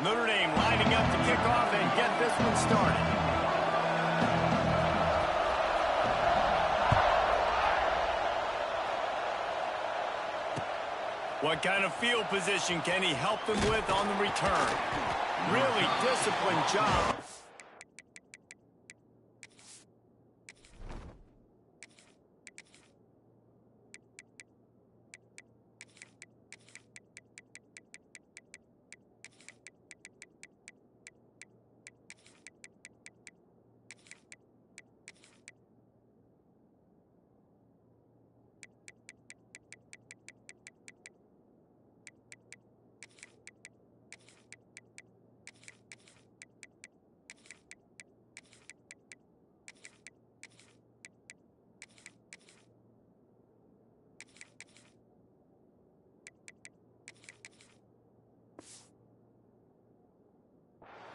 Notre Dame lining up to kick off and get this one started. What kind of field position can he help them with on the return? Really disciplined job.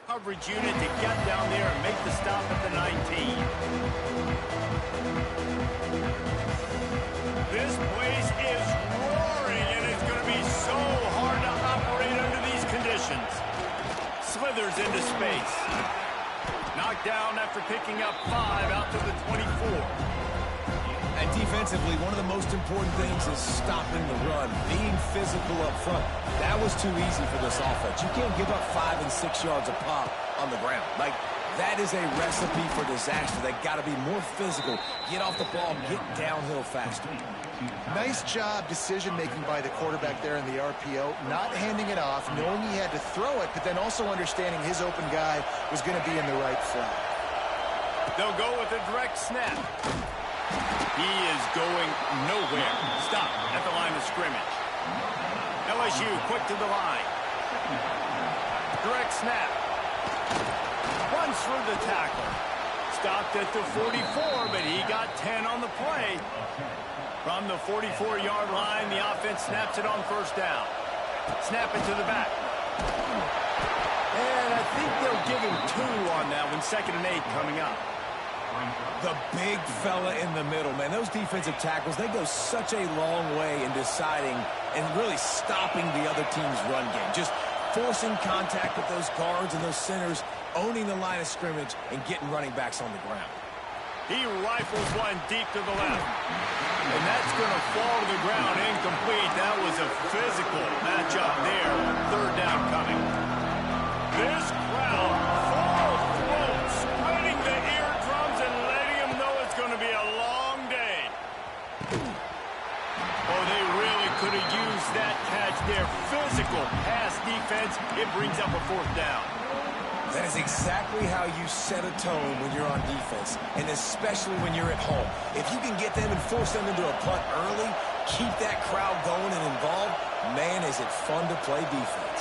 Coverage unit to get down there and make the stop at the 19. This place is roaring, and it's going to be so hard to operate under these conditions. Slithers into space. Knocked down after picking up 5 out to the 24. And defensively, one of the most important things is stopping the run, being physical up front. That was too easy for this offense. You can't give up 5 and 6 yards a pop on the ground. Like, that is a recipe for disaster. They got to be more physical, get off the ball, get downhill faster. Nice job decision-making by the quarterback there in the RPO, not handing it off, knowing he had to throw it, but then also understanding his open guy was going to be in the right flat. They'll go with a direct snap. He is going nowhere. Stop at the line of scrimmage. LSU quick to the line. Direct snap. Runs through the tackle. Stopped at the 44, but he got 10 on the play. From the 44-yard line, the offense snaps it on first down. Snap it to the back. And I think they'll give him 2 on that one. 2nd and 8 coming up. The big fella in the middle, man. Those defensive tackles, they go such a long way in deciding and really stopping the other team's run game. Just forcing contact with those guards and those centers, owning the line of scrimmage, and getting running backs on the ground. He rifles one deep to the left. And that's going to fall to the ground incomplete. That was a physical matchup there. 3rd down coming. This crowd full of throats, spreading the eardrums and letting them know it's going to be a long day. Oh, they really could have used that catch there. Physical pass defense. It brings up a 4th down. That is exactly how you set a tone when you're on defense, and especially when you're at home. If you can get them and force them into a punt early, keep that crowd going and involved, man, is it fun to play defense.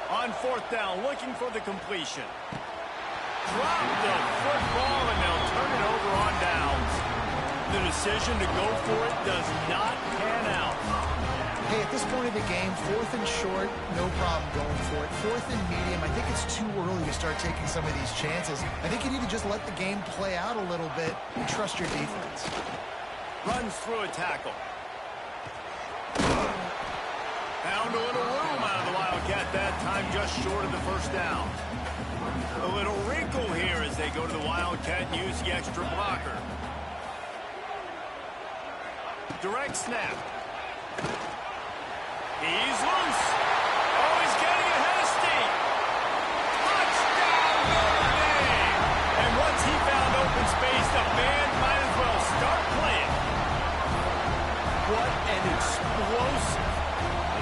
On 4th down, looking for the completion. Drop the football, and they'll turn it over on downs. The decision to go for it does not pan out. Hey, at this point of the game, 4th and short, no problem going for it. 4th and medium, I think it's too early to start taking some of these chances. I think you need to just let the game play out a little bit and trust your defense. Runs through a tackle. Found a little room out of the Wildcat that time, just short of the 1st down. A little wrinkle here as they go to the Wildcat and use the extra blocker. Direct snap. He's loose. Oh, he's getting ahead of steam. Touchdown, Notre Dame. And once he found open space, the band might as well start playing. What an explosive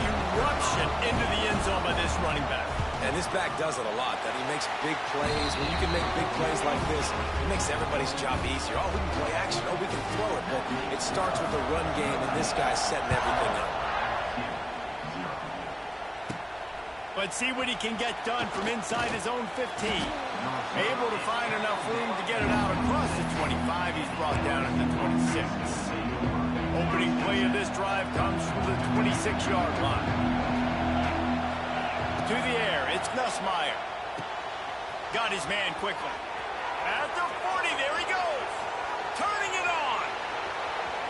eruption into the end zone by this running back. And this back does it a lot, that he makes big plays. When you can make big plays like this, it makes everybody's job easier. Oh, we can play action. Oh, we can throw it. But it starts with the run game, and this guy's setting everything up. But see what he can get done from inside his own 15. Able to find enough room to get it out across the 25. He's brought down at the 26. Opening play of this drive comes from the 26-yard line. To the air, it's Nussmeier. Got his man quickly. At the 40, there he goes. Turning it on.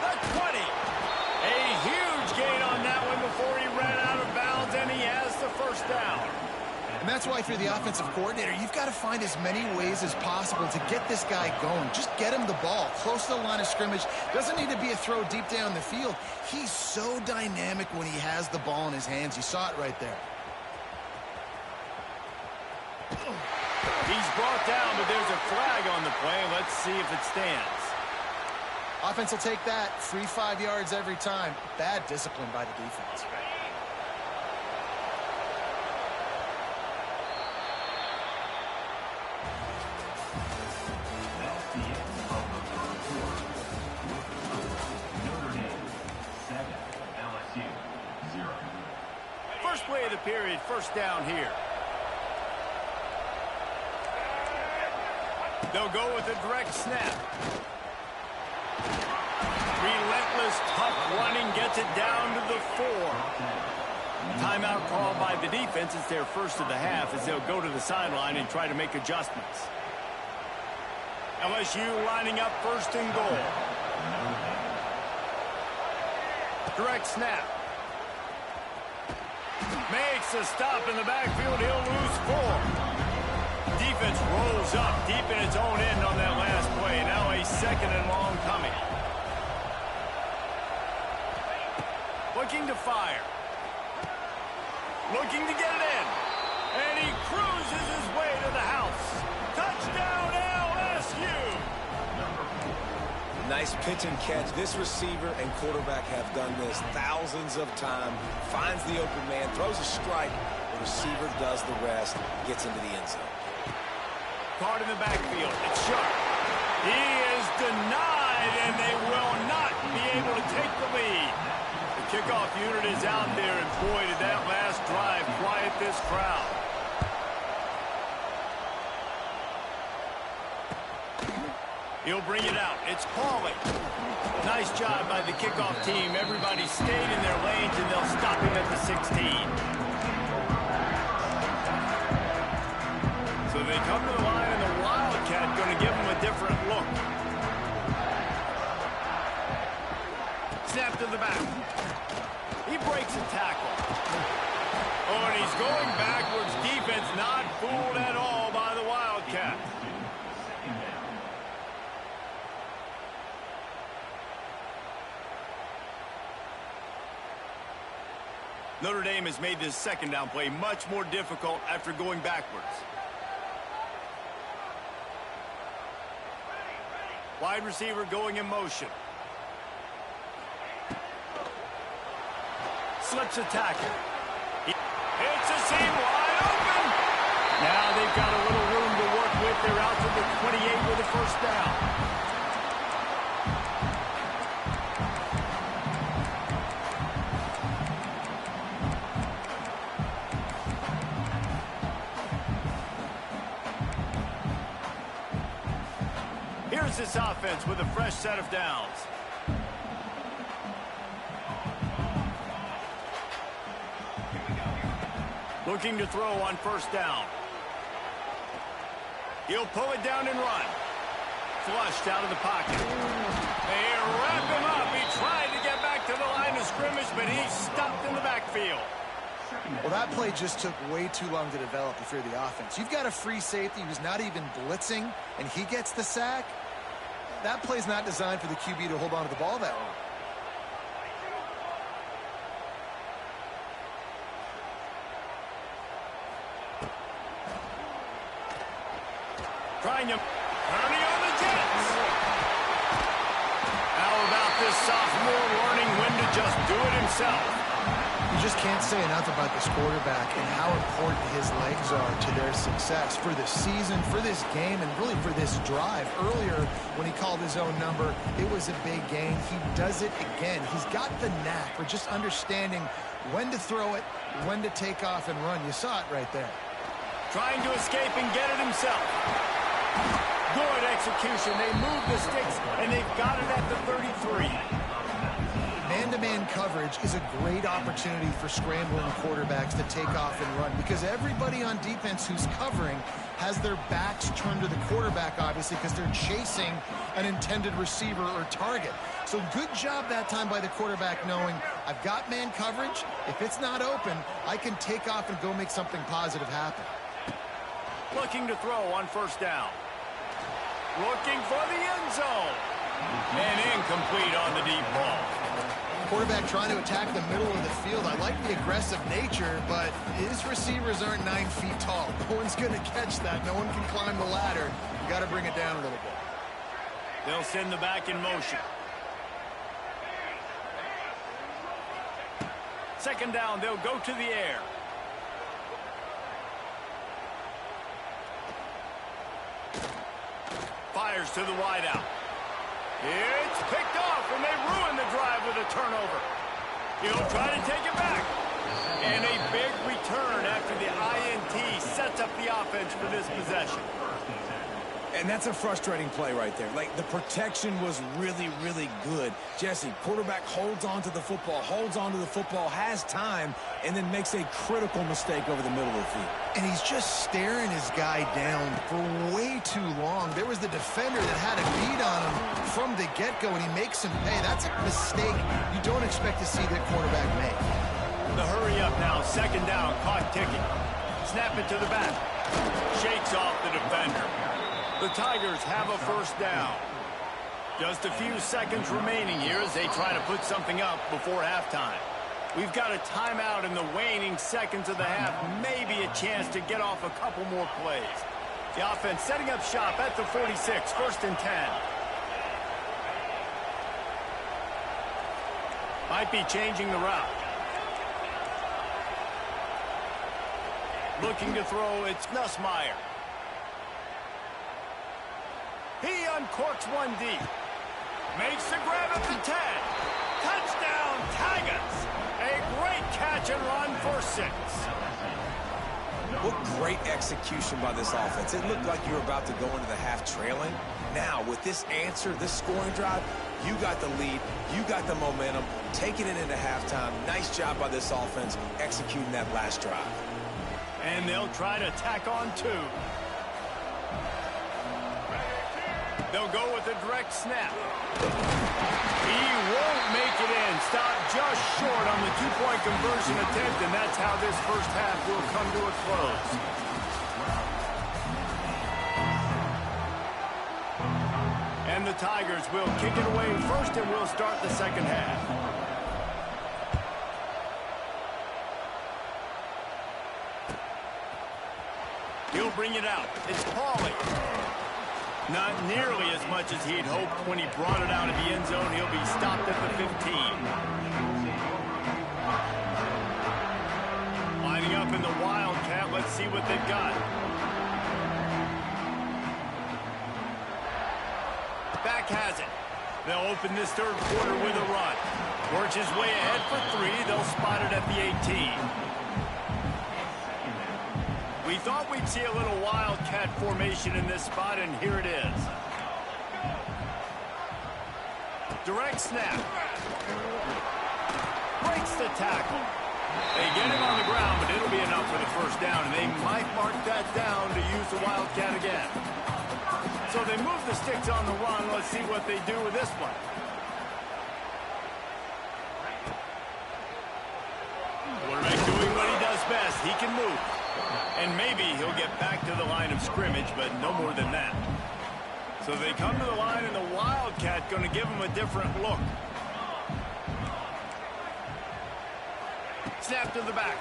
The 20. down. And that's why if you're the offensive coordinator, you've got to find as many ways as possible to get this guy going. Just get him the ball close to the line of scrimmage. Doesn't need to be a throw deep down the field. He's so dynamic when he has the ball in his hands. You saw it right there. He's brought down, but there's a flag on the play. Let's see if it stands. Offense will take that. Free 5 yards every time. Bad discipline by the defense. First play of the period, first down here. They'll go with a direct snap. Relentless, tough running gets it down to the 4. Timeout called by the defense. It's their first of the half as they'll go to the sideline and try to make adjustments. LSU lining up first and goal. Direct snap. Makes a stop in the backfield. He'll lose 4. Defense rolls up deep in its own end on that last play. Now a second and long coming. Looking to fire. Looking to get it in. And he cruises his way to the house. Touchdown LSU. Nice pitch and catch. This receiver and quarterback have done this thousands of times. Finds the open man, throws a strike. The receiver does the rest, gets into the end zone. Caught in the backfield. It's sharp. He is denied, and they will not be able to take the lead. The kickoff unit is out there, and boy, did that last drive quiet this crowd. He'll bring it out. It's Pauly. Nice job by the kickoff team. Everybody stayed in their lanes, and they'll stop him at the 16. So they come to the line, and the Wildcat going to give him a different look. Snap to the back. He breaks a tackle. Oh, and he's going backwards. Defense not fooled at all by the Wildcat. Notre Dame has made this second down play much more difficult after going backwards. Wide receiver going in motion. Slips a tackle. It's a seam wide open. Now they've got a little room to work with. They're out to the 28 with a first down. Here's this offense with a fresh set of downs. Looking to throw on first down. He'll pull it down and run. Flushed out of the pocket. They wrap him up. He tried to get back to the line of scrimmage, but he's stopped in the backfield. Well, that play just took way too long to develop if you're the offense. You've got a free safety who's not even blitzing, and he gets the sack. That play's not designed for the QB to hold on to the ball that long. Trying him. Ernie on the Jets. How about this sophomore learning when to just do it himself? You just can't say enough about this quarterback and how important his legs are to their success for this season, for this game, and really for this drive. Earlier, when he called his own number, it was a big gain. He does it again. He's got the knack for just understanding when to throw it, when to take off and run. You saw it right there. Trying to escape and get it himself. Good execution. They move the sticks, and they've got it at the 33. Man-to-man coverage is a great opportunity for scrambling quarterbacks to take off and run because everybody on defense who's covering has their backs turned to the quarterback, obviously, because they're chasing an intended receiver or target. So good job that time by the quarterback knowing I've got man coverage. If it's not open, I can take off and go make something positive happen. Looking to throw on first down. Looking for the end zone. And incomplete on the deep ball. Quarterback trying to attack the middle of the field. I like the aggressive nature, but his receivers aren't 9 feet tall. No one's going to catch that. No one can climb the ladder. You got to bring it down a little bit. They'll send the back in motion. Second down, they'll go to the air. Fires to the wideout. It's picked off, and they ruin the drive with a turnover. He'll try to take it back. And a big return after the INT sets up the offense for this possession. And that's a frustrating play right there. Like, the protection was really, really good. Jesse, quarterback holds on to the football, has time, and then makes a critical mistake over the middle of the field. And he's just staring his guy down for way too long. There was the defender that had a beat on him from the get-go, and he makes him pay. That's a mistake you don't expect to see the quarterback make. The hurry up now, second down, clock ticking. Snap it to the back. Shakes off the defender. The Tigers have a first down. Just a few seconds remaining here as they try to put something up before halftime. We've got a timeout in the waning seconds of the half. Maybe a chance to get off a couple more plays. The offense setting up shop at the 46, first and 10. Might be changing the route. Looking to throw, it's Nussmeier. He uncorks one deep. Makes the grab at the 10. Touchdown, Tigers. A great catch and run for 6. What great execution by this offense. It looked like you were about to go into the half trailing. Now, with this answer, this scoring drive, you got the lead, you got the momentum, taking it into halftime. Nice job by this offense executing that last drive. And they'll try to tack on 2. They'll go with a direct snap. He won't make it in. Stopped just short on the 2-point conversion attempt, and that's how this first half will come to a close. And the Tigers will kick it away first, and we'll start the second half. He'll bring it out. It's Pauly. Not nearly as much as he'd hoped when he brought it out of the end zone. He'll be stopped at the 15. Lining up in the Wildcat. Let's see what they've got. Back has it. They'll open this third quarter with a run. Works his way ahead for 3. They'll spot it at the 18. We thought we'd see a little Wildcat formation in this spot, and here it is. Direct snap. Breaks the tackle. They get him on the ground, but it'll be enough for the first down, and they might mark that down to use the Wildcat again. So they move the sticks on the run. Let's see what they do with this one. Quarterback doing what he does best. He can move. And maybe he'll get back to the line of scrimmage, but no more than that. So they come to the line, and the Wildcat going to give him a different look. Snap to the back.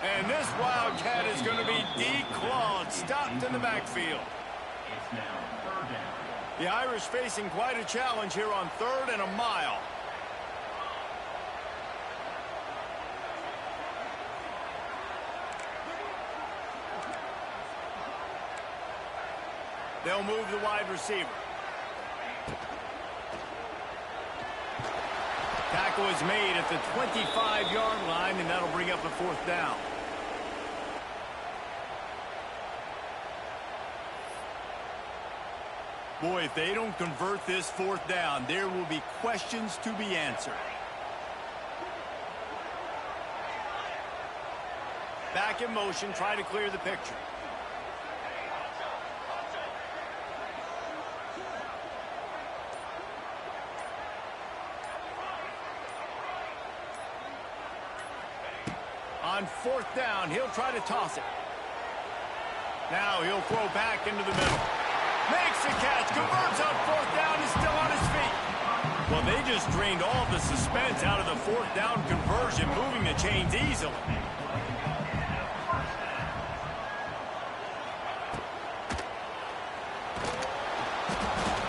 And this Wildcat is going to be declawed, stopped in the backfield. The Irish facing quite a challenge here on 3rd and a mile. They'll move the wide receiver. Tackle is made at the 25-yard line, and that'll bring up a 4th down. Boy, if they don't convert this fourth down, there will be questions to be answered. Back in motion, try to clear the picture. On fourth down, he'll try to toss it. Now he'll throw back into the middle. Makes the catch, converts on fourth down, is still on his feet. Well, they just drained all the suspense out of the fourth down conversion, moving the chains easily.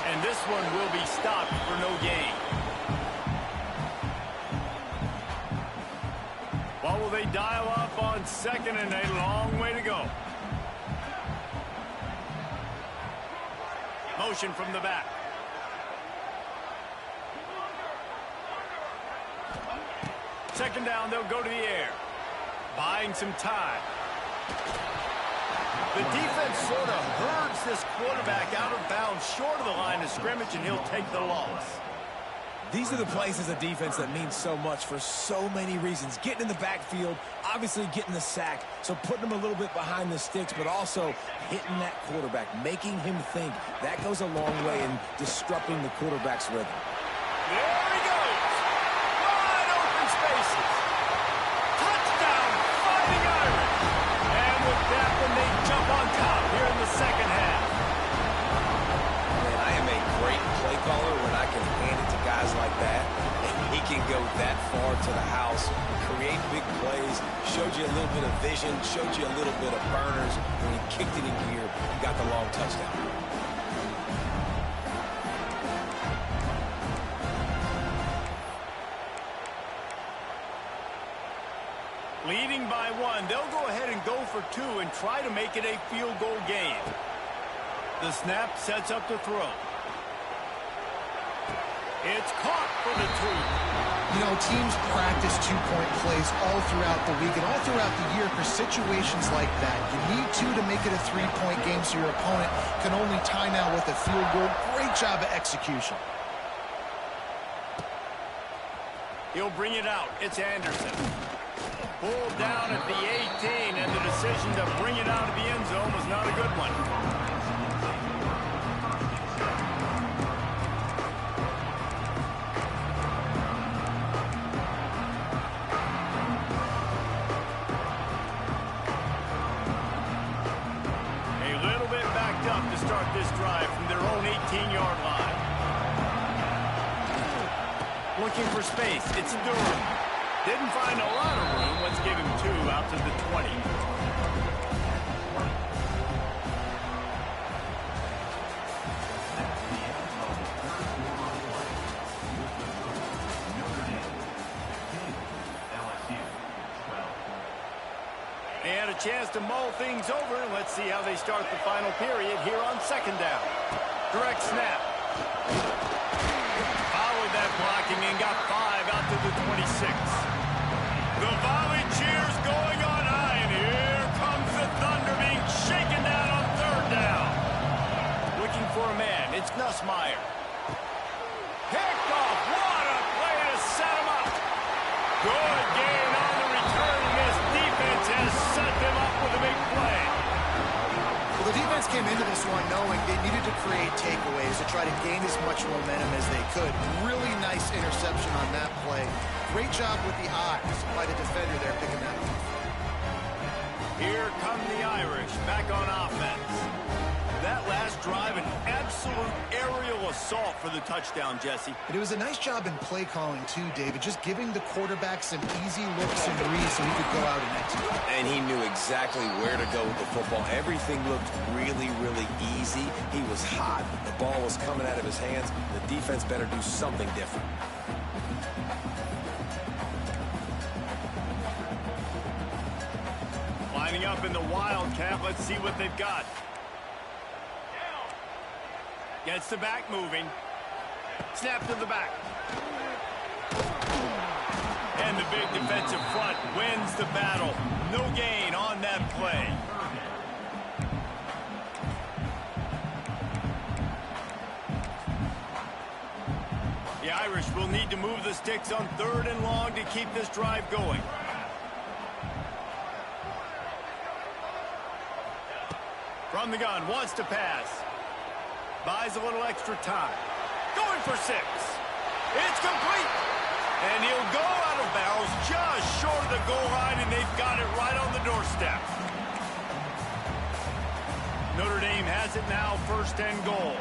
And this one will be stopped for no gain. What will they dial up on second and a long way to go? Motion from the back. Second down, they'll go to the air. Buying some time. The defense sort of herds this quarterback out of bounds short of the line of scrimmage, and he'll take the loss. These are the plays as a defense that mean so much for so many reasons. Getting in the backfield, obviously getting the sack, so putting him a little bit behind the sticks, but also hitting that quarterback, making him think. That goes a long way in disrupting the quarterback's rhythm. There he goes. Wide open spaces. Touchdown, Fighting Irish. And with that one, they jump on top here in the second half. Man, I am a great play caller when I can hand it to guys like that. And he can go that far to the house, create big plays, showed you a little bit of vision, showed you a little bit of burners. When he kicked it in gear, he got the long touchdown. Leading by one, they'll go ahead and go for two and try to make it a field goal game. The snap sets up the throw. It's caught for the two. You know, teams practice two-point plays all throughout the week and all throughout the year for situations like that. You need two to make it a three-point game so your opponent can only tie now with a field goal. Great job of execution. He'll bring it out. It's Anderson. Pulled down at the 18, and the decision to bring it out of the end zone was not a good one. A little bit backed up to start this drive from their own 18-yard line. Looking for space. It's Durham. Didn't find a lot of room. Let's give him two out to the 20. They had a chance to mull things over, and let's see how they start the final period here on second down. Direct snap. Followed that blocking and got 5 out to the 26. The volley cheers going on high, and here comes the Thunder being shaken down on third down. Looking for a man, it's Nussmeier. Picked off, what a play to set him up. Good gain on the return, and this defense has set them up with a big play. Well, the defense came into this one knowing they needed to create takeaways to try to gain as much momentum as they could. Really nice interception on that play. Great job with the eyes by the defender there picking that up. Here come the Irish back on offense. That last drive, an absolute aerial assault for the touchdown, Jesse. But it was a nice job in play calling too, David, just giving the quarterback some easy looks and reads so he could go out and execute. And he knew exactly where to go with the football. Everything looked really, really easy. He was hot. The ball was coming out of his hands. The defense better do something different. Lining up in the Wildcat. Let's see what they've got. Gets the back moving. Snap to the back. And the big defensive front wins the battle. No gain on that play. The Irish will need to move the sticks on 3rd and long to keep this drive going. From the gun, wants to pass. Buys a little extra time. Going for 6. It's complete. And he'll go out of bounds just short of the goal line, and they've got it right on the doorstep. Notre Dame has it now, 1st and goal.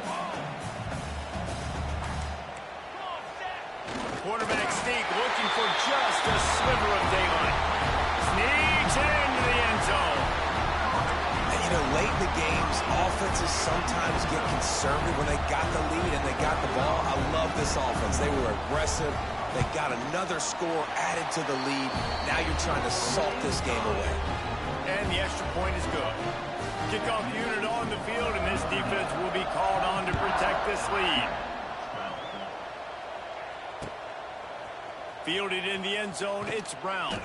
Quarterback sneak, looking for just a sliver of daylight. Sneaks it into the end zone. And, you know, late in the games, offenses sometimes get conservative when they got the lead and they got the ball. I love this offense. They were aggressive. They got another score added to the lead. Now you're trying to salt this game away. And the extra point is good. Kickoff unit on the field, and this defense will be called on to protect this lead. Fielded in the end zone, it's Brown.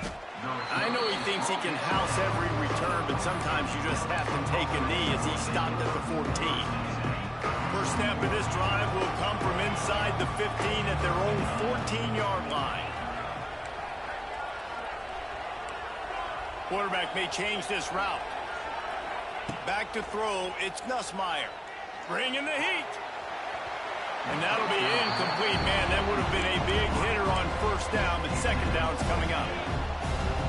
I know he thinks he can house every return, but sometimes you just have to take a knee as he stopped at the 14. First snap of this drive will come from inside the 15 at their own 14-yard line. Quarterback may change this route. Back to throw, it's Nussmeier. Bringing the heat. And that'll be incomplete, man. That would have been a big hitter on 1st down, but 2nd down's coming up.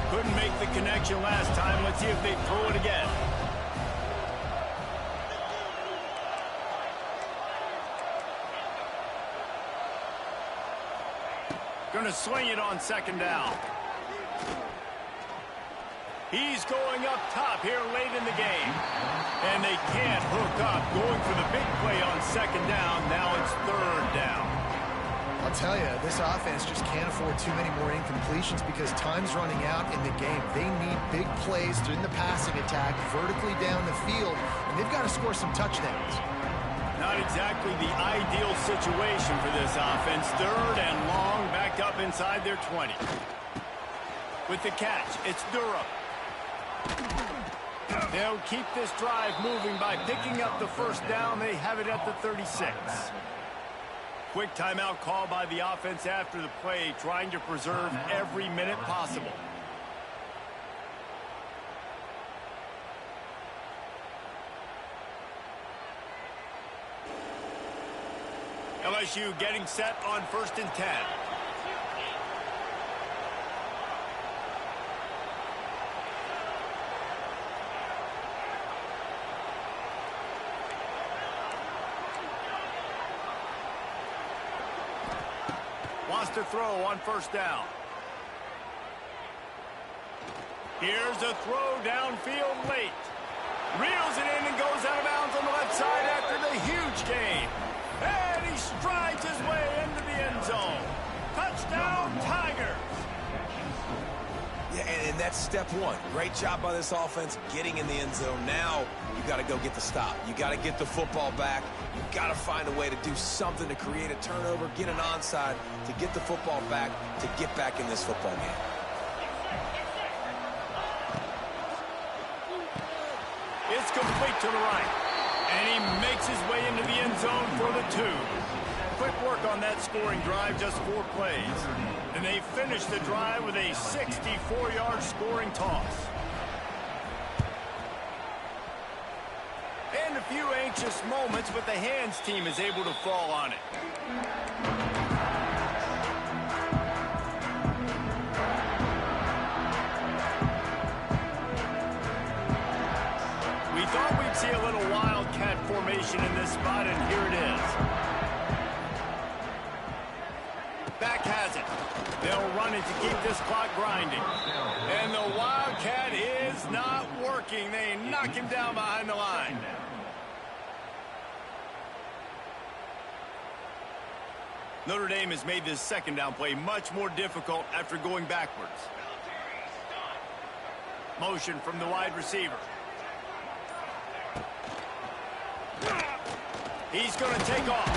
Couldn't make the connection last time. Let's see if they throw it again. Gonna swing it on 2nd down. He's going up top here late in the game. And they can't hook up. Going for the big play on 2nd down. Now it's 3rd down. I'll tell you, this offense just can't afford too many more incompletions because time's running out in the game. They need big plays in the passing attack, vertically down the field, and they've got to score some touchdowns. Not exactly the ideal situation for this offense. 3rd and long, backed up inside their 20. With the catch, it's Durham. They'll keep this drive moving by picking up the 1st down. They have it at the 36. Quick timeout call by the offense after the play, trying to preserve every minute possible. LSU getting set on 1st and 10. Wants to throw on 1st down. Here's a throw downfield late. Reels it in and goes out of bounds on the left side after the huge gain. And he strides his way into the end zone. Touchdown, Tigers. Yeah, and that's step 1. Great job by this offense getting in the end zone. Now you got to go get the stop. You got to get the football back. You got to find a way to do something to create a turnover, get an onside, to get the football back, to get back in this football game. It's complete to the right. And he makes his way into the end zone for the 2. Quick work on that scoring drive, just 4 plays. And they finish the drive with a 64-yard scoring toss. And a few anxious moments, but the hands team is able to fall on it. We thought we'd see a little wildcat formation in this spot, and here it is. Back has it. They'll run it to keep this clock grinding. And the wildcat is not working. They knock him down behind the line. Notre Dame has made this 2nd down play much more difficult after going backwards. Motion from the wide receiver. He's going to take off.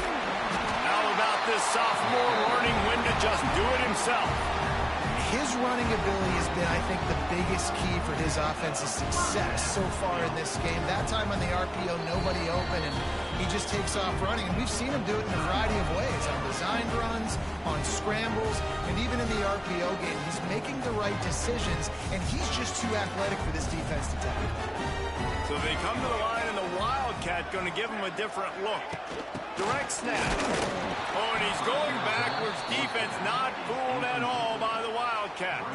How about this sophomore learning when to just do it himself? His running ability has been, I think, the biggest key for his offense's success so far in this game. That time on the RPO, nobody open, and he just takes off running. And we've seen him do it in a variety of ways, on designed runs, on scrambles, and even in the RPO game. He's making the right decisions, and he's just too athletic for this defense to tackle. So they come to the line, and the Wildcat going to give him a different look. Direct snap. Oh, and he's going backwards. Defense not fooled at all by the Wildcat.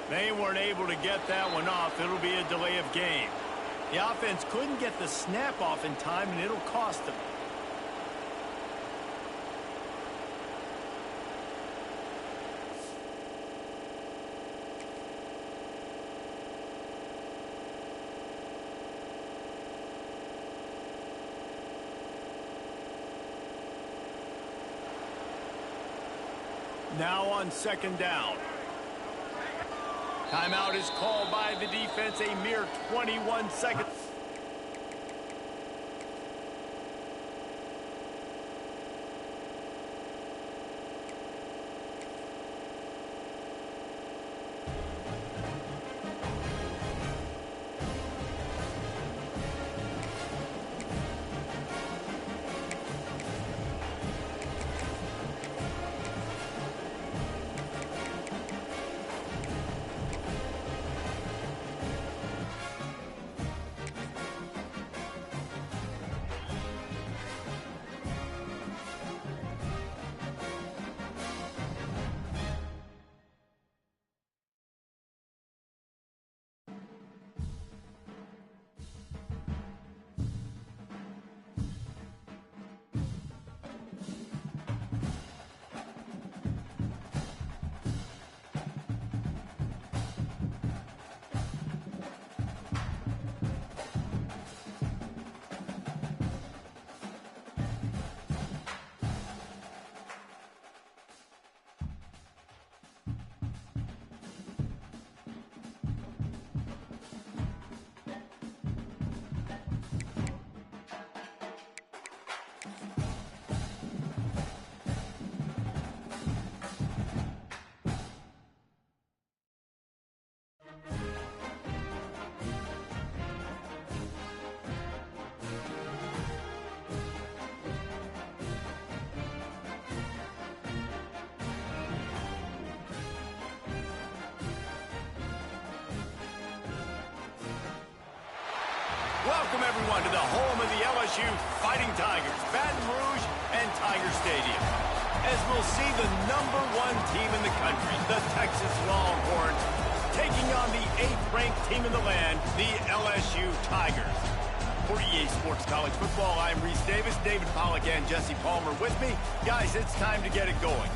They weren't able to get that one off. It'll be a delay of game. The offense couldn't get the snap off in time, and it'll cost them. Now on second down. Timeout is called by the defense, a mere 21 seconds. Welcome, everyone, to the home of the LSU Fighting Tigers, Baton Rouge and Tiger Stadium. As we'll see the #1 team in the country, the Texas Longhorns, taking on the 8th-ranked team in the land, the LSU Tigers. For EA Sports College Football, I'm Reese Davis, David Pollack, and Jesse Palmer with me. Guys, it's time to get it going.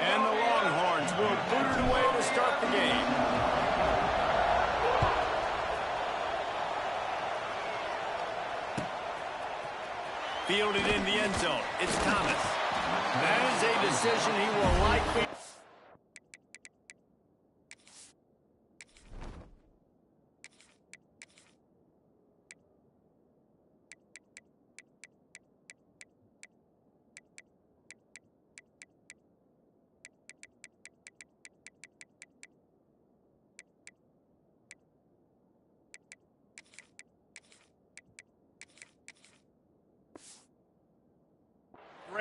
And the Longhorns will boot it away to start the game. Fielded in the end zone. It's Thomas. That is a decision he will likely...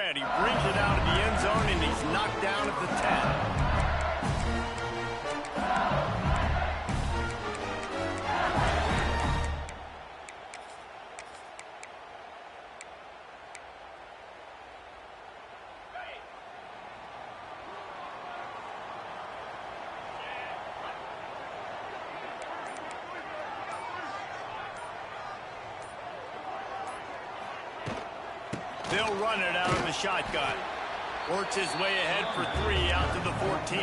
He brings it out of the end zone, and he's knocked down at the 10. They'll run it out of the shotgun. Works his way ahead for 3 out to the 14.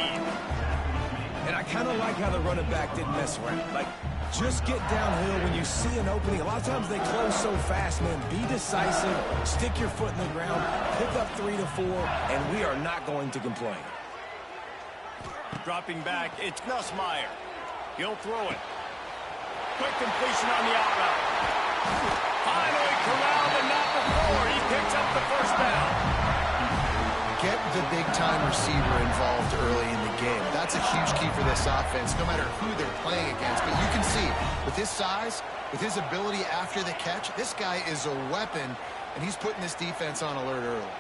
And I kind of like how the running back didn't mess around. Like, just get downhill when you see an opening. A lot of times they close so fast, man. Be decisive, stick your foot in the ground, pick up 3 to 4, and we are not going to complain. Dropping back, it's Nussmeier. He'll throw it. Quick completion on the out route. Finally corralled, and not before. He picks up the first down. Get the big-time receiver involved early in the game. That's a huge key for this offense, no matter who they're playing against. But you can see, with his size, with his ability after the catch, this guy is a weapon, and he's putting this defense on alert early.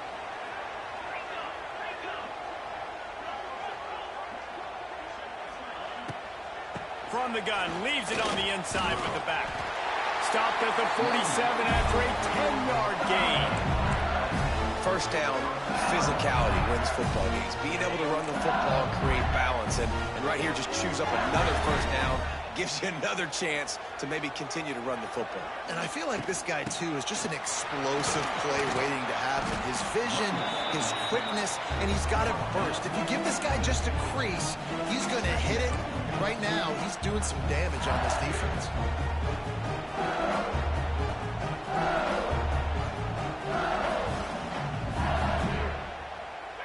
From the gun, leaves it on the inside with the back. Stopped at the 47 after a 10-yard gain. First down, physicality wins football games. Being able to run the football and create balance. And right here, just choose up another first down. Gives you another chance to maybe continue to run the football. And I feel like this guy, too, is just an explosive play waiting to happen. His vision, his quickness, and he's got a burst. If you give this guy just a crease, he's going to hit it. And right now, he's doing some damage on this defense.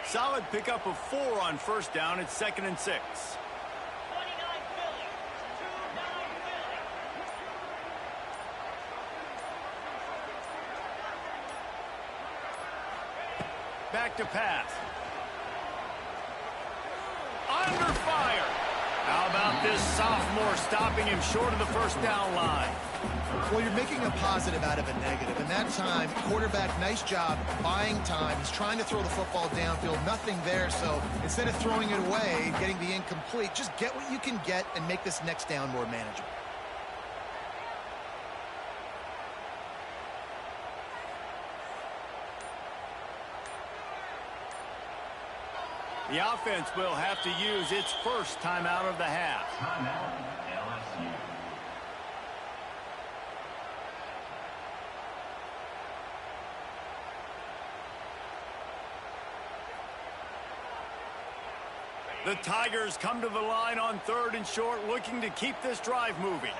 Solid pickup of 4 on first down. It's 2nd and 6. Back to pass. Under fire. How about this sophomore stopping him short of the first down line? Well, you're making a positive out of a negative. And that time, quarterback, nice job buying time. He's trying to throw the football downfield. Nothing there. So instead of throwing it away, getting the incomplete, just get what you can get and make this next down more manageable. The offense will have to use its first timeout of the half. The Tigers come to the line on 3rd and short, looking to keep this drive moving.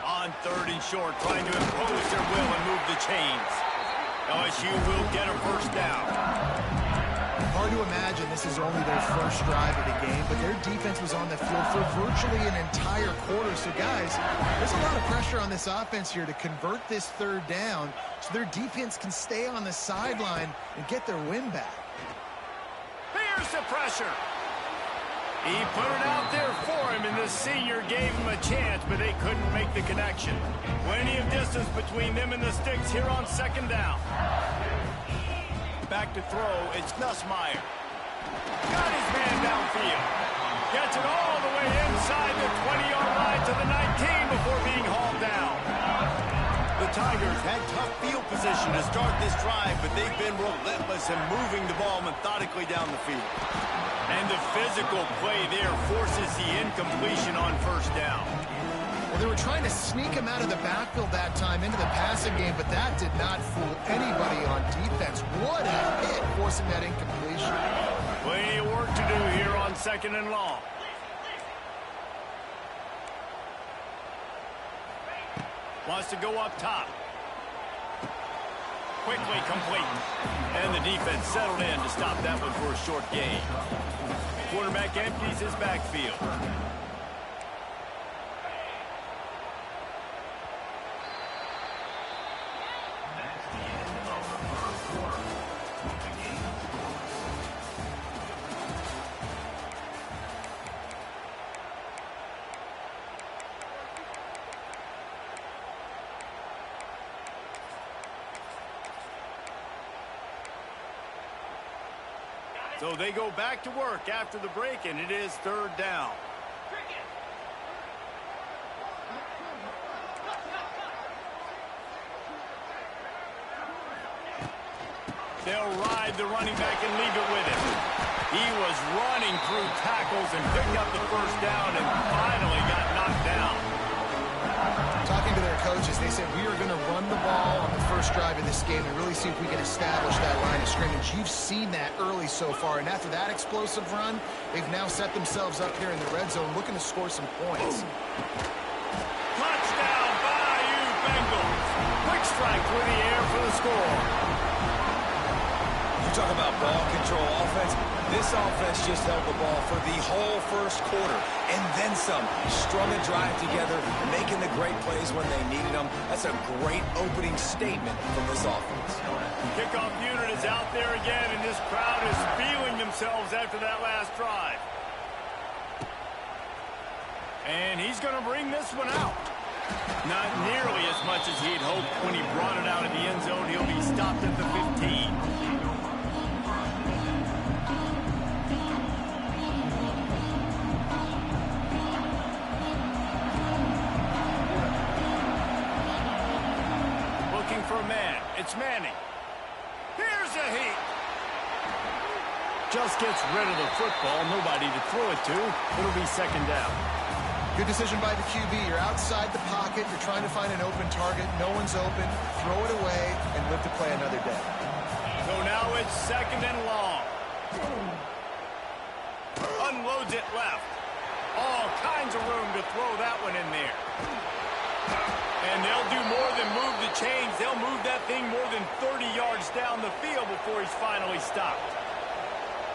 On 3rd and short, trying to impose their will and move the chains. LSU will get a first down. Hard to imagine this is only their first drive of the game, but their defense was on the field for virtually an entire quarter. So, guys, there's a lot of pressure on this offense here to convert this 3rd down so their defense can stay on the sideline and get their win back. Here's the pressure. He put it out there for him, and the senior gave him a chance, but they couldn't make the connection. Plenty of distance between them and the sticks here on 2nd down. Back to throw, it's Nussmeier. Got his man downfield. Gets it all the way inside the 20-yard line to the 19 before being hauled down. The Tigers had tough field position to start this drive, but they've been relentless in moving the ball methodically down the field. And the physical play there forces the incompletion on first down. Well, they were trying to sneak him out of the backfield that time into the passing game, but that did not fool anybody on defense. What a hit, forcing that incompletion. Plenty of work to do here on 2nd and long. Wants to go up top. Quickly complete. And the defense settled in to stop that one for a short gain. Quarterback empties his backfield. So they go back to work after the break, and it is 3rd down. They'll ride the running back and leave it with him. He was running through tackles and picked up the first down and finally got knocked down. They said we are going to run the ball on the first drive of this game and really see if we can establish that line of scrimmage. You've seen that early so far, and after that explosive run, they've now set themselves up here in the red zone looking to score some points. Touchdown, Bayou Bengals. Quick strike through the air for the score. You talk about ball control offense. This offense just held the ball for the whole first quarter and then some. Strung a drive together, making the great plays when they needed them. That's a great opening statement from this offense. Kickoff unit is out there again, and this crowd is feeling themselves after that last drive. And he's going to bring this one out. Not nearly as much as he'd hoped when he brought it out of the end zone. He'll be stopped at the 15. For a man, it's Manning. Here's a heat. Just gets rid of the football, nobody to throw it to. It'll be second down. Good decision by the QB. You're outside the pocket. You're trying to find an open target. No one's open. Throw it away and live to play another day. So now it's second and long. Unloads it left. All kinds of room to throw that one in there. And they'll do more than move the chains. They'll move that thing more than 30 yards down the field before he's finally stopped.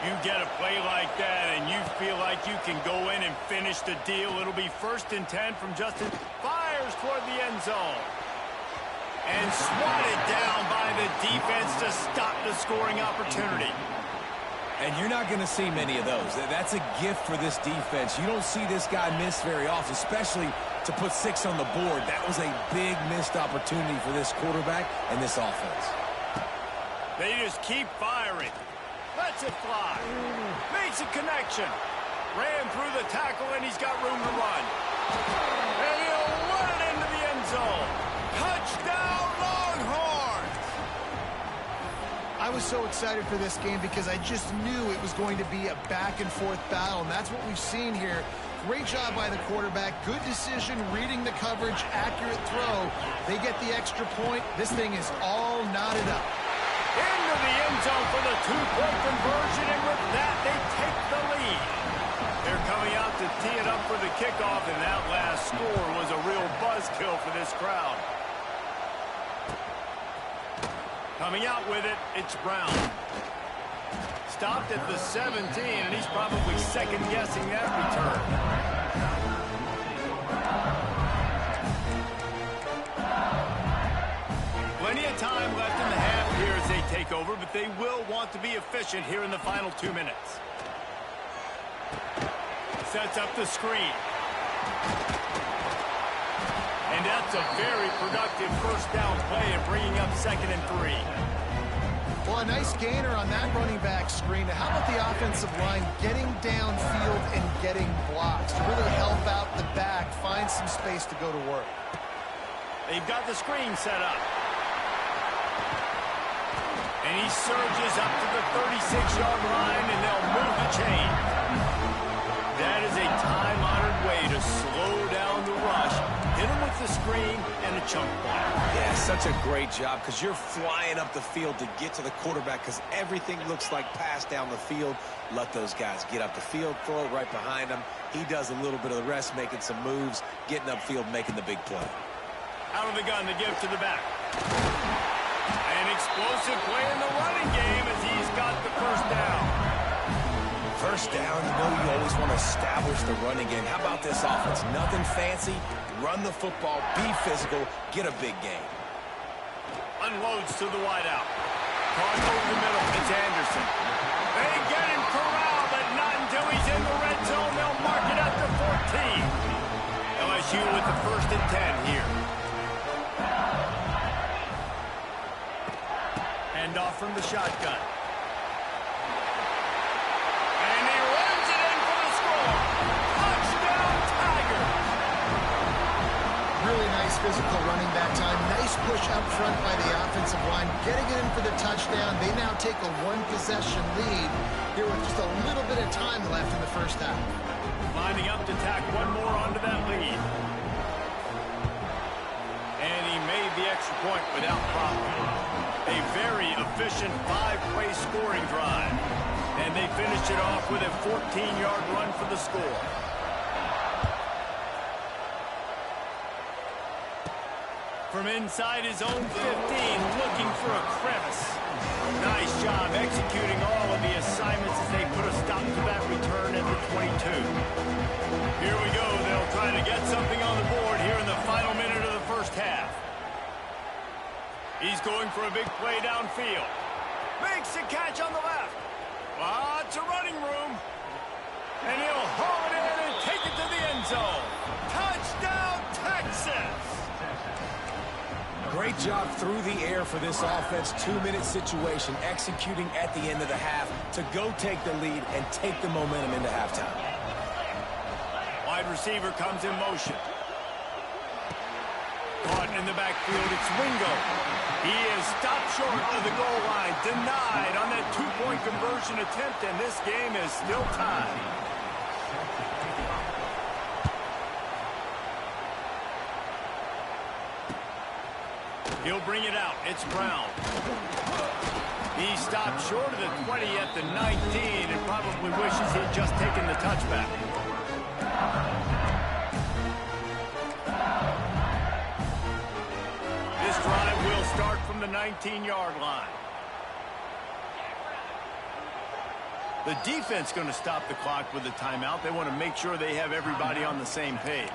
You get a play like that and you feel like you can go in and finish the deal. It'll be 1st and 10 from Justin. Fires toward the end zone. And swatted down by the defense to stop the scoring opportunity. And you're not going to see many of those. That's a gift for this defense. You don't see this guy miss very often, especially to put 6 on the board. That was a big missed opportunity for this quarterback and this offense. They just keep firing. Lets it fly. Makes a connection. Ran through the tackle, and he's got room to run. And he'll run it into the end zone. Touchdown, Longhorns! I was so excited for this game because I just knew it was going to be a back-and-forth battle, and that's what we've seen here. Great job by the quarterback. Good decision, reading the coverage, accurate throw. They get the extra point. This thing is all knotted up. Into the end zone for the 2-point conversion, and with that, they take the lead. They're coming out to tee it up for the kickoff, and that last score was a real buzzkill for this crowd. Coming out with it, it's Brown. Stopped at the 17, and he's probably second-guessing that return. Plenty of time left in the half here as they take over, but they will want to be efficient here in the final 2 minutes. Sets up the screen. And that's a very productive first down play and bringing up 2nd and 3. Well, a nice gainer on that running back screen. Now, how about the offensive line getting downfield and getting blocks to really help out the back, find some space to go to work? They've got the screen set up. And he surges up to the 36-yard line, and they'll move the chain. That is a time-honored way to slow down the rush. Hit him with the screen and a chunk block. Yeah, such a great job because you're flying up the field to get to the quarterback because everything looks like pass down the field. Let those guys get up the field, throw it right behind him. He does a little bit of the rest, making some moves, getting upfield, making the big play. Out of the gun, the give to the back. An explosive play in the running game as he's got the first down. First down, you know you always want to establish the running game. How about this offense? Nothing fancy. Run the football, be physical, get a big game. Unloads to the wideout. Cross over the middle. It's Anderson. They get him corralled, but not until he's in the red zone. They'll mark it at the 14. LSU with the 1st and 10 here. Hand off from the shotgun. And he runs it in for the score. Touchdown, Tigers. Really nice physical running back time. Nice push up front by the offensive line. Getting it in for the touchdown. They now take a 1-possession lead here with just a little bit of time left in the first half. Lining up to tack one more onto that lead. And he extra point without problem. A very efficient 5-play scoring drive. And they finished it off with a 14-yard run for the score. From inside his own 15, looking for a crevice. Nice job executing all of the assignments as they put a stop to that return at the 22. Here we go. They'll try to get something on the board here in the final minute of the first half. He's going for a big play downfield. Makes a catch on the left. Lots of running room. And he'll haul it in and take it to the end zone. Touchdown, Texas! Great job through the air for this offense. 2-minute situation, executing at the end of the half to go take the lead and take the momentum into halftime. Wide receiver comes in motion. Caught in the backfield, it's Wingo. He is stopped short of the goal line, denied on that 2-point conversion attempt, and this game is still tied. He'll bring it out. It's Brown. He stopped short of the 20 at the 19 and probably wishes he'd just taken the touchback. This drive will start from the 19-yard line. The defense going to stop the clock with the timeout. They want to make sure they have everybody on the same page.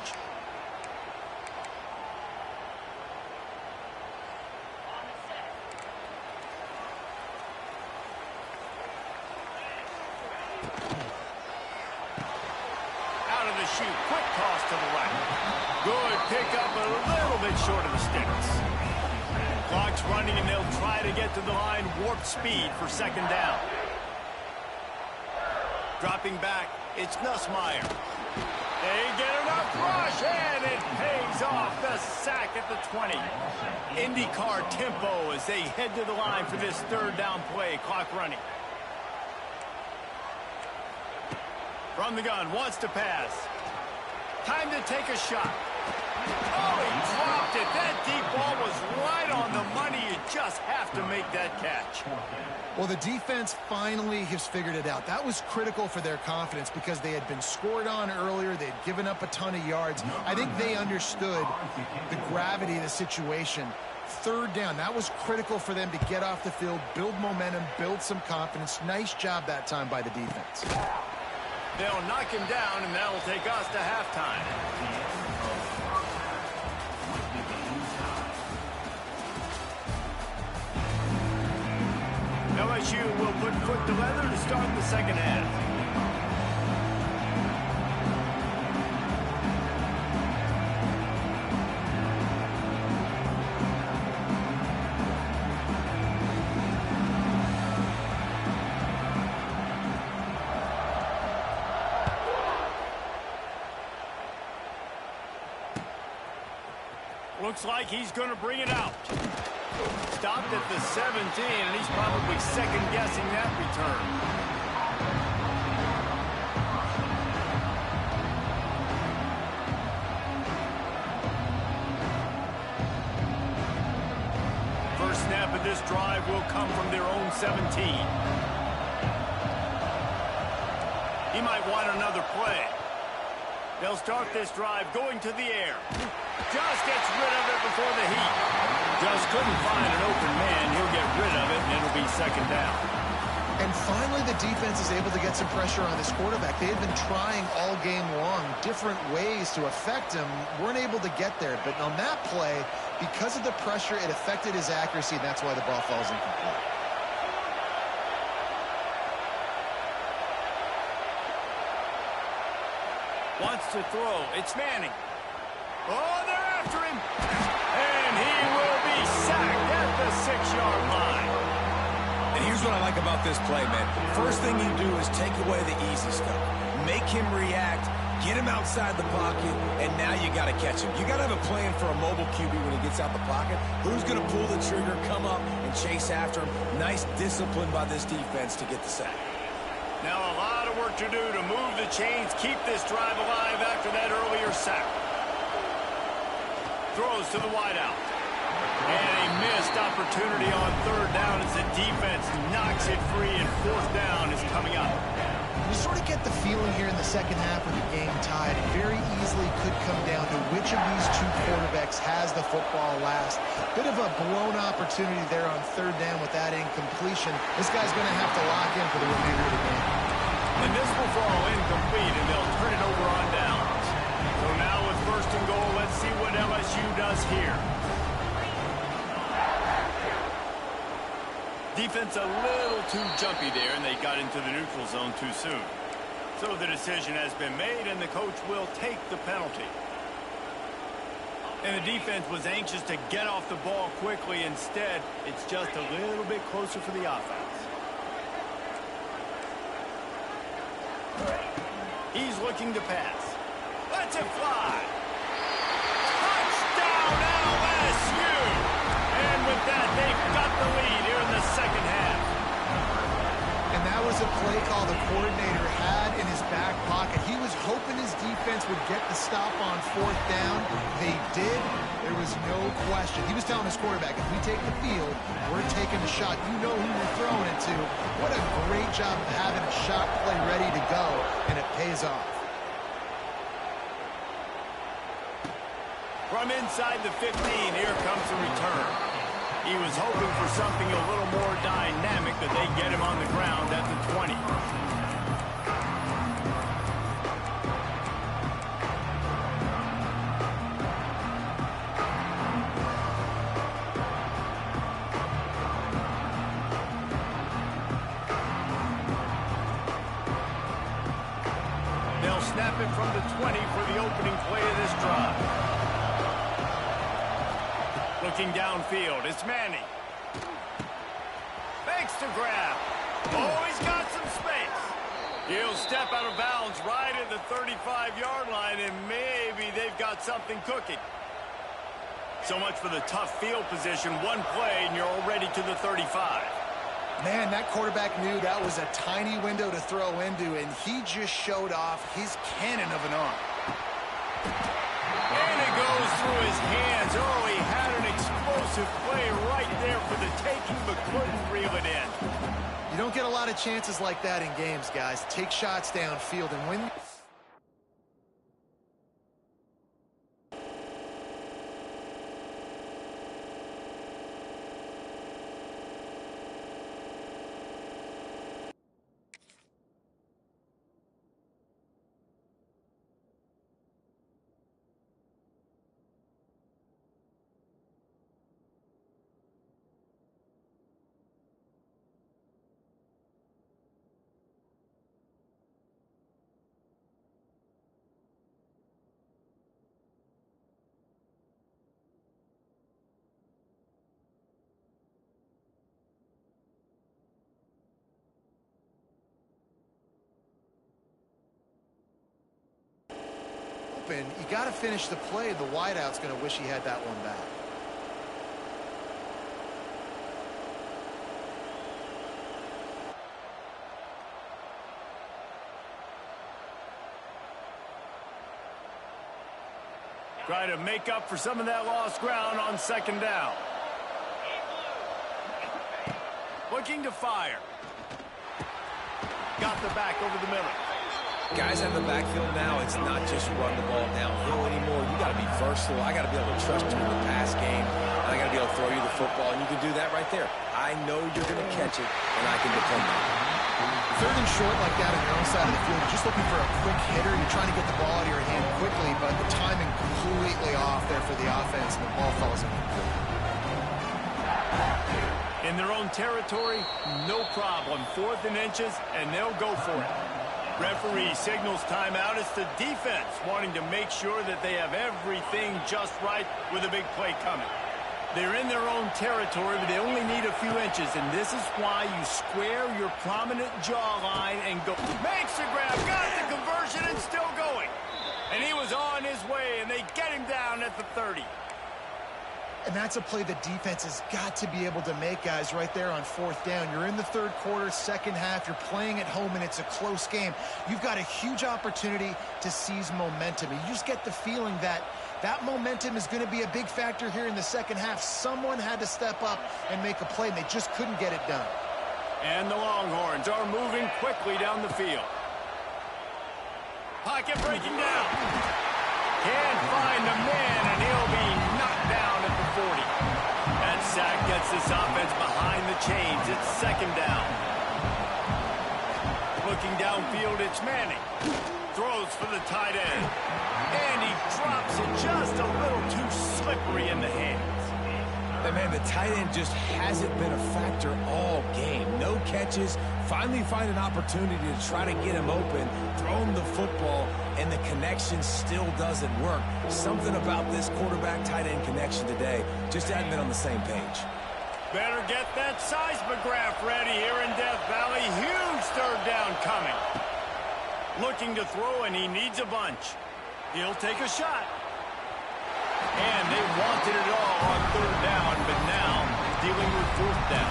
Shoot, quick toss to the right. Good pickup, a little bit short of the sticks. Clock's running, and they'll try to get to the line, warp speed for second down. Dropping back, it's Nussmeier. They get enough rush, and it pays off. The sack at the 20. IndyCar tempo as they head to the line for this third down play. Clock running. From the gun, wants to pass. Time to take a shot. Oh, he dropped it. That deep ball was right on the money. You just have to make that catch. Well, the defense finally has figured it out. That was critical for their confidence because they had been scored on earlier. They had given up a ton of yards. I think they understood the gravity of the situation. Third down, that was critical for them to get off the field, build momentum, build some confidence. Nice job that time by the defense. They'll knock him down, and that'll take us to halftime. LSU will put foot to leather to start the second half. Looks like he's going to bring it out. Stopped at the 17, and he's probably second-guessing that return. First snap of this drive will come from their own 17. He might want another play. They'll start this drive going to the air. Just gets rid of it before the heat. Just couldn't find an open man. He'll get rid of it, and it'll be second down. And finally, the defense is able to get some pressure on this quarterback. They had been trying all game long, different ways to affect him. Weren't able to get there. But on that play, because of the pressure, it affected his accuracy, and that's why the ball falls incomplete. Wants to throw. It's Manning. Oh, they're after him. And he will be sacked at the 6-yard line. And here's what I like about this play, man. First thing you do is take away the easy stuff. Make him react, get him outside the pocket, and now you got to catch him. You got to have a plan for a mobile QB when he gets out the pocket. Who's going to pull the trigger, come up, and chase after him? Nice discipline by this defense to get the sack. Now a lot of work to do to move the chains, keep this drive alive after that earlier sack. Throws to the wideout. And a missed opportunity on third down as the defense knocks it free, and fourth down is coming up. You sort of get the feeling here in the second half with the game tied. It very easily could come down to which of these two quarterbacks has the football last. Bit of a blown opportunity there on third down with that incompletion. This guy's going to have to lock in for the remainder of the game. And this will fall incomplete, and they'll turn it over on downs. So now with first and goal, let's see what LSU does here. Defense a little too jumpy there, and they got into the neutral zone too soon. So the decision has been made, and the coach will take the penalty. And the defense was anxious to get off the ball quickly. Instead, it's just a little bit closer for the offense. He's looking to pass. Lets it fly. Touchdown, LSU! And with that, they've got the lead here in the second half. And that was a play call the coordinator had in his back pocket. He was hoping his defense would get the stop on fourth down. They did. There was no question. He was telling his quarterback, if we take the field, we're taking a shot. You know who you're throwing it to. What a great job of having a shot play ready to go, and it pays off. From inside the 15, here comes the return. He was hoping for something a little more dynamic, but they get him on the ground at the 20. They'll snap it from the 20 for the opening play of this drive. Looking downfield, it's Manning. Fakes to grab. Oh, he's got some space. He'll step out of bounds right at the 35-yard line, and maybe they've got something cooking. So much for the tough field position. One play, and you're already to the 35. Man, that quarterback knew that was a tiny window to throw into, and he just showed off his cannon of an arm. And it goes through his hands. Oh, he had an explosive play right there for the taking, but couldn't reel it in. You don't get a lot of chances like that in games, guys. Take shots downfield and win. You got to finish the play. The wideout's going to wish he had that one back. Try to make up for some of that lost ground on second down. Looking to fire. Got the back over the middle. Guys in the backfield now, it's not just run the ball downhill anymore. You got to be versatile. I got to be able to trust you in the pass game. And I got to be able to throw you the football, and you can do that right there. I know you're going to catch it, and I can depend on it. Third and short like that on your own side of the field, you're just looking for a quick hitter. You're trying to get the ball out of your hand quickly, but the timing completely off there for the offense, and the ball falls incomplete. In their own territory, no problem. 4th and inches, and they'll go for it. Referee signals timeout. It's the defense wanting to make sure that they have everything just right with a big play coming. They're in their own territory, but they only need a few inches, and this is why you square your prominent jawline and go. Makes the grab, got the conversion, and still going. And he was on his way, and they get him down at the 30. And that's a play the defense has got to be able to make, guys, right there on fourth down. You're in the third quarter, second half. You're playing at home, and it's a close game. You've got a huge opportunity to seize momentum. And you just get the feeling that that momentum is going to be a big factor here in the second half. Someone had to step up and make a play, and they just couldn't get it done. And the Longhorns are moving quickly down the field. Pocket breaking down. Can't find the man, and he'll be knocked down at the 40. That sack gets this offense behind the chains. It's second down. Looking downfield, it's Manning. Throws for the tight end. And he drops it just a little too slippery in the hands. Hey, man, the tight end just hasn't been a factor all game. No catches. Finally find an opportunity to try to get him open, throw him the football, and the connection still doesn't work. Something about this quarterback-tight end connection today just hasn't been on the same page. Better get that seismograph ready here in Death Valley. Huge third down coming. Looking to throw, and he needs a bunch. He'll take a shot. And they wanted it all on third down, but now dealing with fourth down.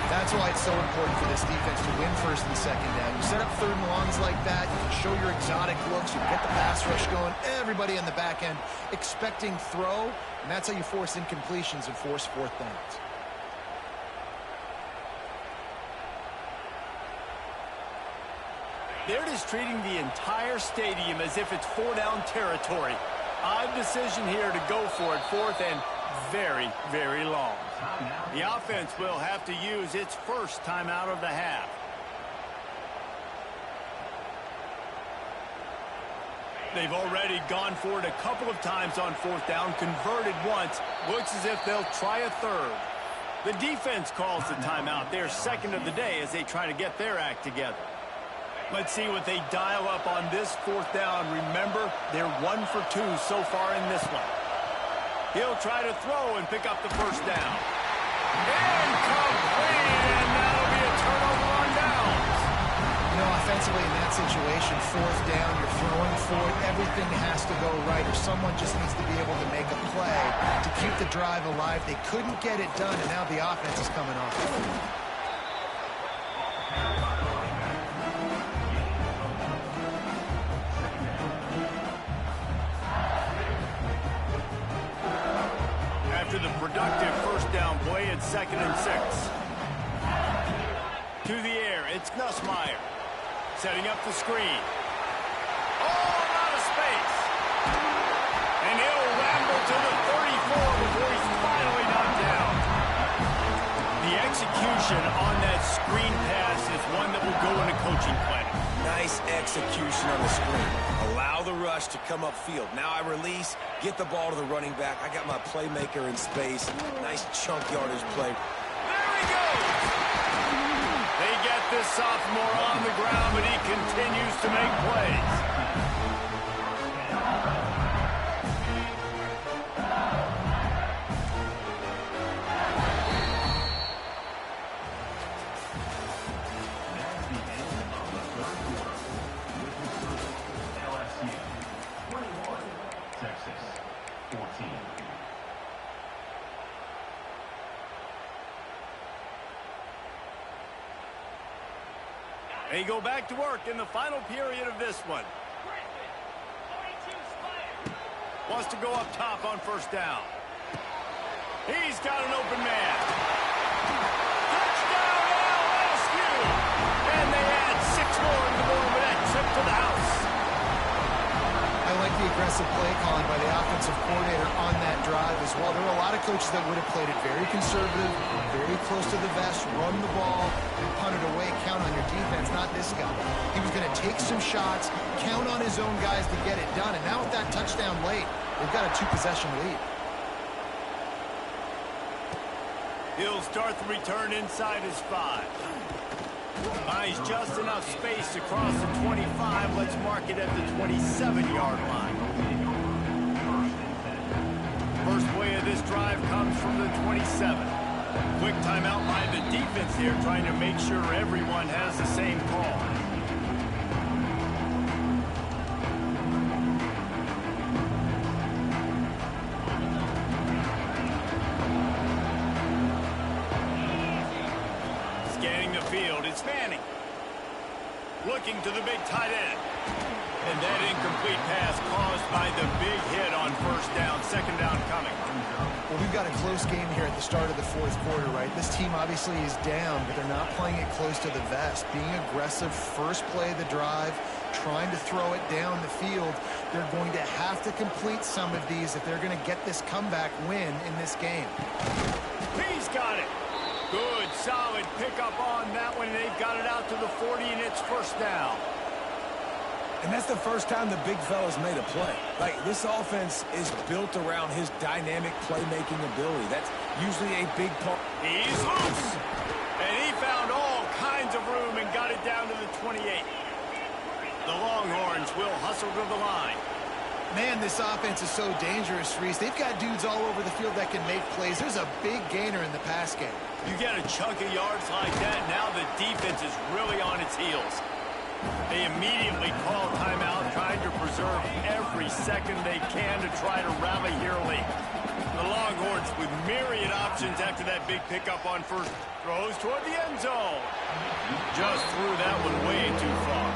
That's why it's so important for this defense to win first and second down. You set up third and longs like that, you can show your exotic looks, you get the pass rush going, everybody on the back end expecting throw, and that's how you force incompletions and force fourth downs. They're just treating the entire stadium as if it's four-down territory. Odd decision here to go for it, fourth and very, very long. The offense will have to use its first timeout of the half. They've already gone for it a couple of times on fourth down, converted once. Looks as if they'll try a third. The defense calls the timeout, their second of the day, as they try to get their act together. Let's see what they dial up on this fourth down. Remember, they're 1 for 2 so far in this one. He'll try to throw and pick up the first down. Incomplete, and that'll be a turnover on downs. You know, offensively in that situation, fourth down, you're throwing for it, everything has to go right, or someone just needs to be able to make a play to keep the drive alive. They couldn't get it done, and now the offense is coming off. After the productive first down play, it's 2nd and 6. To the air, it's Nussmeier. Setting up the screen. All out of space. And he'll ramble to the 34 before he's finally knocked down. The execution on that screen pass is one that will go in a coaching plan. Nice execution on the screen. Allow the rush to come upfield. Now I release, get the ball to the running back. I got my playmaker in space. Nice chunk yardage play. There he goes! They get this sophomore on the ground, but he continues to make plays. They go back to work in the final period of this one. Wants to go up top on first down. He's got an open man. Touchdown, LSU! And they add 6 more in the board with that trip to the house. I like the aggressive play calling by the offensive coordinator on that drive as well. There were a lot of coaches that would have played it very conservative, very close to the vest, run the ball, and punt it away, count on your defense, not this guy. He was going to take some shots, count on his own guys to get it done, and now with that touchdown late, they've got a 2-possession lead. He'll start the return inside his 5. Buys just enough space to cross the 25. Let's mark it at the 27-yard line. First play of this drive comes from the 27. Quick timeout by the defense here, trying to make sure everyone has the same call. Scanning the field, it's Manning. Looking to the big tight end. And that incomplete pass caused by the big hit on first down, second down coming. Well, we've got a close game here at the start of the fourth quarter, right? This team obviously is down, but they're not playing it close to the vest. Being aggressive, first play of the drive, trying to throw it down the field. They're going to have to complete some of these if they're going to get this comeback win in this game. He's got it. Good, solid pickup on that one. They've got it out to the 40, and it's first down. And that's the first time the big fella's made a play. Like, this offense is built around his dynamic playmaking ability. That's usually a big part. He's loose. And he found all kinds of room and got it down to the 28. The Longhorns will hustle to the line. Man, this offense is so dangerous, Reese. They've got dudes all over the field that can make plays. There's a big gainer in the pass game. You get a chunk of yards like that, now the defense is really on its heels. They immediately call timeout, trying to preserve every second they can to try to rally here late. The Longhorns with myriad options after that big pickup on first. Throws toward the end zone. Just threw that one way too far.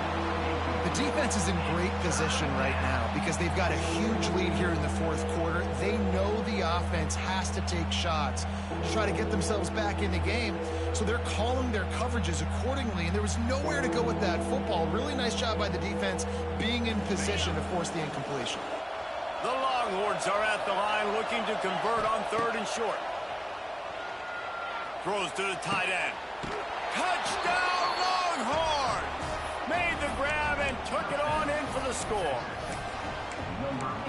The defense is in great position right now because they've got a huge lead here in the fourth quarter. They know the offense has to take shots to try to get themselves back in the game. So they're calling their coverages accordingly, and there was nowhere to go with that football. Really nice job by the defense being in position to force the incompletion. The Longhorns are at the line looking to convert on third and short. Throws to the tight end. Touchdown Longhorns! Made the grab and took it on in for the score.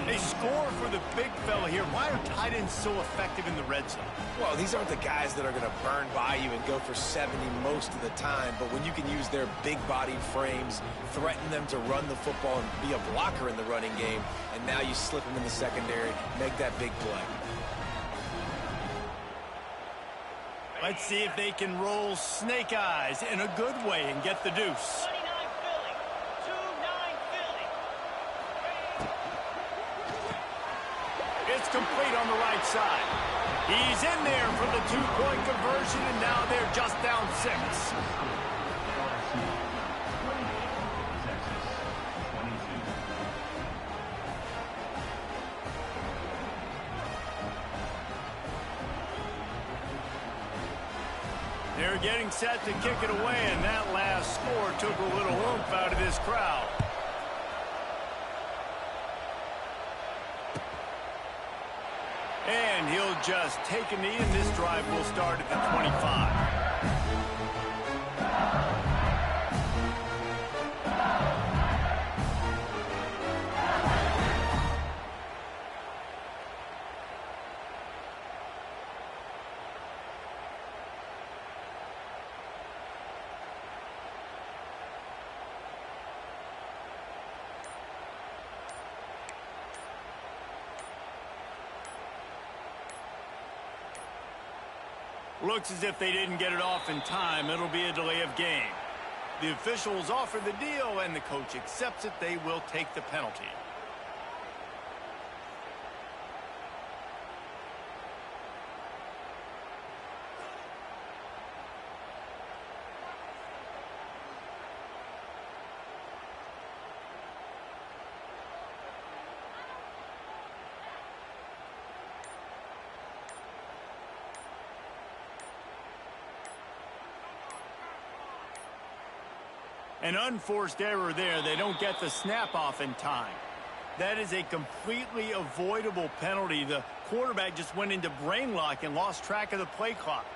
They score for the big fella here. Why are tight ends so effective in the red zone? Well, these aren't the guys that are going to burn by you and go for 70 most of the time, but when you can use their big-bodied frames, threaten them to run the football and be a blocker in the running game, and now you slip them in the secondary, make that big play. Let's see if they can roll snake eyes in a good way and get the deuce. It's complete on the right side. He's in there for the two-point conversion, and now they're just down 6. They're getting set to kick it away, and that last score took a little oomph out of this crowd. And he'll just take a knee, and this drive will start at the 25. Looks as if they didn't get it off in time. It'll be a delay of game. The officials offer the deal, and the coach accepts it. They will take the penalty. An unforced error there. They don't get the snap off in time. That is a completely avoidable penalty. The quarterback just went into brain lock and lost track of the play clock.